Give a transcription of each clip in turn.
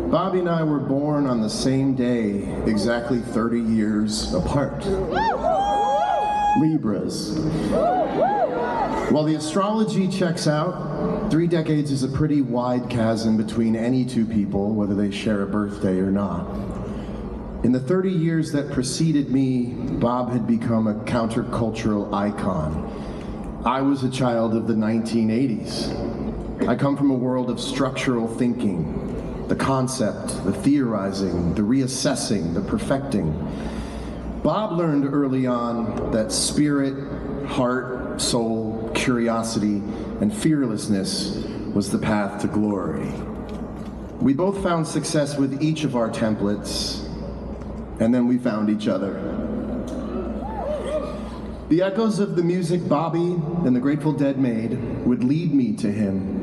Bobby and I were born on the same day, exactly 30 years apart. Libras. While the astrology checks out, 3 decades is a pretty wide chasm between any two people, whether they share a birthday or not. In the 30 years that preceded me, Bob had become a countercultural icon. I was a child of the 1980s. I come from a world of structural thinking, the concept, the theorizing, the reassessing, the perfecting. Bob learned early on that spirit, heart, soul, curiosity, and fearlessness was the path to glory. We both found success with each of our templates, and then we found each other. The echoes of the music Bobby and the Grateful Dead made would lead me to him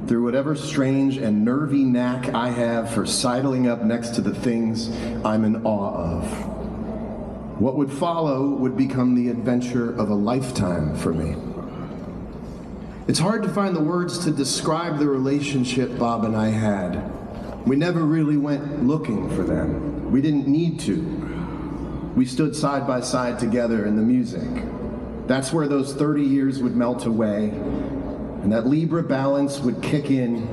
through whatever strange and nervy knack I have for sidling up next to the things I'm in awe of. What would follow would become the adventure of a lifetime for me. It's hard to find the words to describe the relationship Bob and I had. We never really went looking for them. We didn't need to. We stood side by side together in the music. That's where those 30 years would melt away, and that Libra balance would kick in,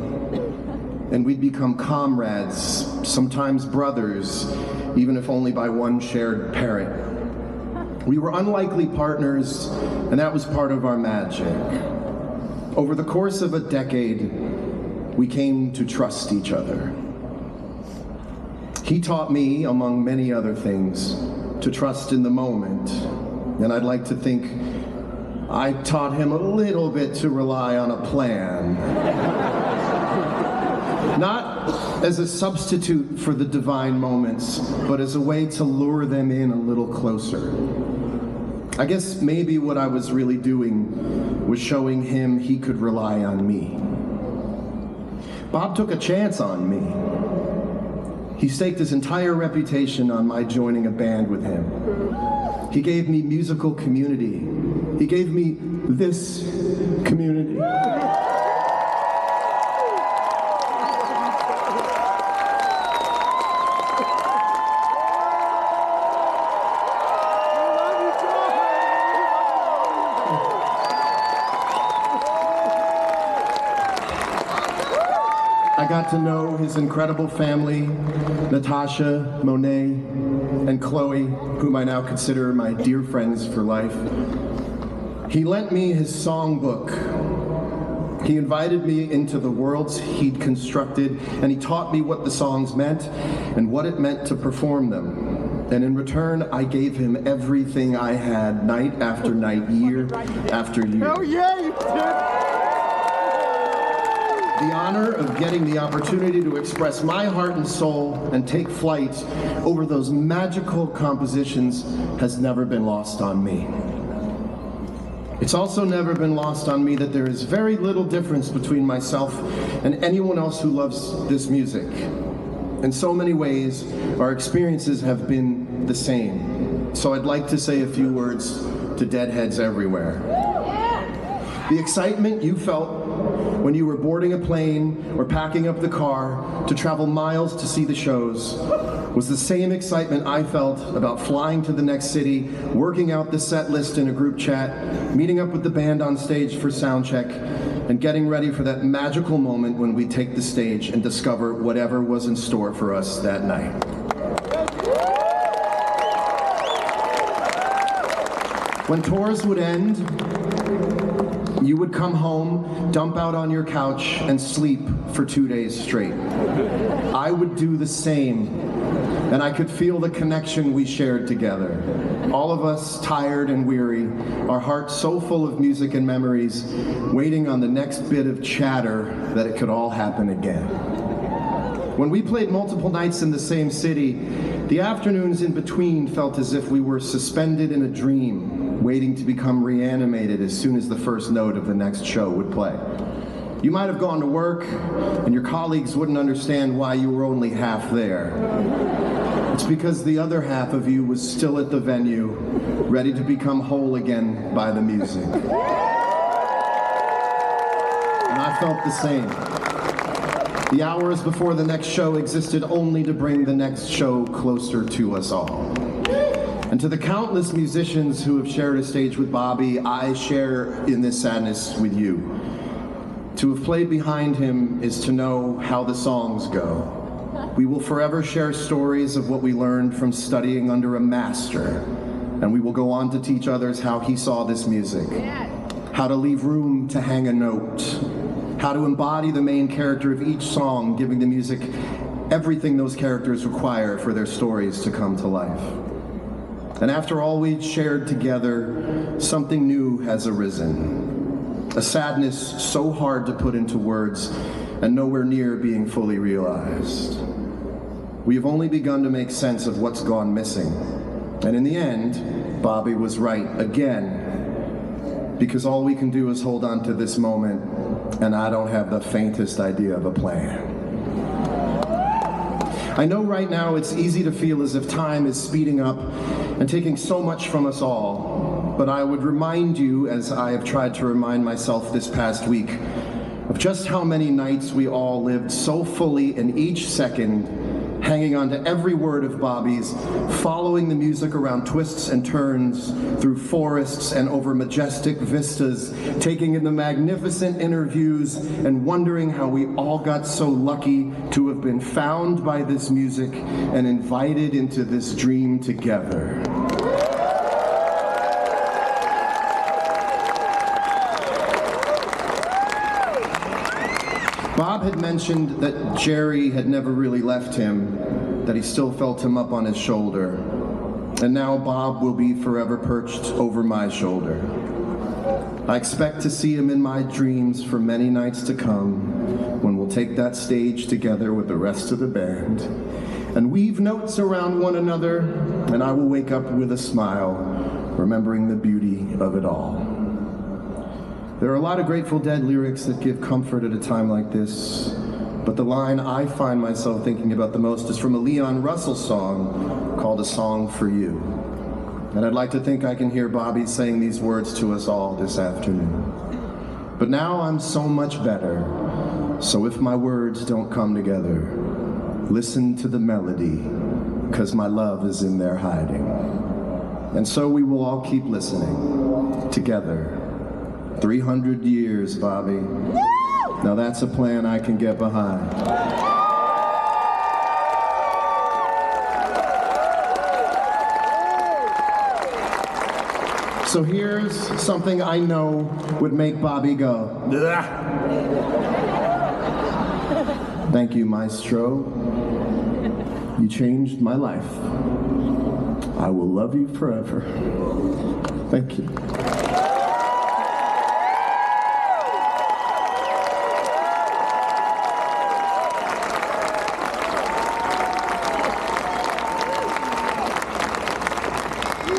and we'd become comrades, sometimes brothers, even if only by one shared parent. We were unlikely partners, and that was part of our magic. Over the course of a decade, we came to trust each other. He taught me, among many other things, to trust in the moment, and I'd like to think I taught him a little bit to rely on a plan. Not as a substitute for the divine moments, but as a way to lure them in a little closer. I guess maybe what I was really doing was showing him he could rely on me. Bob took a chance on me. He staked his entire reputation on my joining a band with him. He gave me musical community. He gave me this community. I got to know his incredible family, Natasha, Monet, and Chloe, whom I now consider my dear friends for life. He lent me his songbook. He invited me into the worlds he'd constructed, and he taught me what the songs meant and what it meant to perform them. And in return, I gave him everything I had, night after night, year after year. Oh yeah, you did! The honor of getting the opportunity to express my heart and soul and take flight over those magical compositions has never been lost on me. It's also never been lost on me that there is very little difference between myself and anyone else who loves this music. In so many ways, our experiences have been the same. So I'd like to say a few words to Deadheads everywhere. The excitement you felt when you were boarding a plane or packing up the car to travel miles to see the shows was the same excitement I felt about flying to the next city, working out the set list in a group chat, meeting up with the band on stage for sound check, and getting ready for that magical moment when we take the stage and discover whatever was in store for us that night. When tours would end, you would come home, dump out on your couch, and sleep for 2 days straight. I would do the same, and I could feel the connection we shared together. All of us tired and weary, our hearts so full of music and memories, waiting on the next bit of chatter that it could all happen again. When we played multiple nights in the same city, the afternoons in between felt as if we were suspended in a dream, waiting to become reanimated as soon as the first note of the next show would play. You might have gone to work, and your colleagues wouldn't understand why you were only half there. It's because the other half of you was still at the venue, ready to become whole again by the music. And I felt the same. The hours before the next show existed only to bring the next show closer to us all. And to the countless musicians who have shared a stage with Bobby, I share in this sadness with you. To have played behind him is to know how the songs go. We will forever share stories of what we learned from studying under a master, and we will go on to teach others how he saw this music, how to leave room to hang a note, how to embody the main character of each song, giving the music everything those characters require for their stories to come to life. And after all we've shared together, something new has arisen. A sadness so hard to put into words and nowhere near being fully realized. We have only begun to make sense of what's gone missing. And in the end, Bobby was right again. Because all we can do is hold on to this moment, and I don't have the faintest idea of a plan. I know right now it's easy to feel as if time is speeding up and taking so much from us all, but I would remind you, as I have tried to remind myself this past week, of just how many nights we all lived so fully in each second, hanging on to every word of Bobby's, following the music around twists and turns, through forests and over majestic vistas, taking in the magnificent interviews and wondering how we all got so lucky to have been found by this music and invited into this dream together. Bob had mentioned that Jerry had never really left him, that he still felt him up on his shoulder. And now Bob will be forever perched over my shoulder. I expect to see him in my dreams for many nights to come, when we'll take that stage together with the rest of the band, and weave notes around one another, and I will wake up with a smile, remembering the beauty of it all. There are a lot of Grateful Dead lyrics that give comfort at a time like this, but the line I find myself thinking about the most is from a Leon Russell song called A Song for You. And I'd like to think I can hear Bobby saying these words to us all this afternoon. But now I'm so much better, so if my words don't come together, listen to the melody, 'cause my love is in there hiding. And so we will all keep listening, together. 300 years, Bobby. Now that's a plan I can get behind. So here's something I know would make Bobby go, "Ugh." Thank you, Maestro. You changed my life. I will love you forever. Thank you.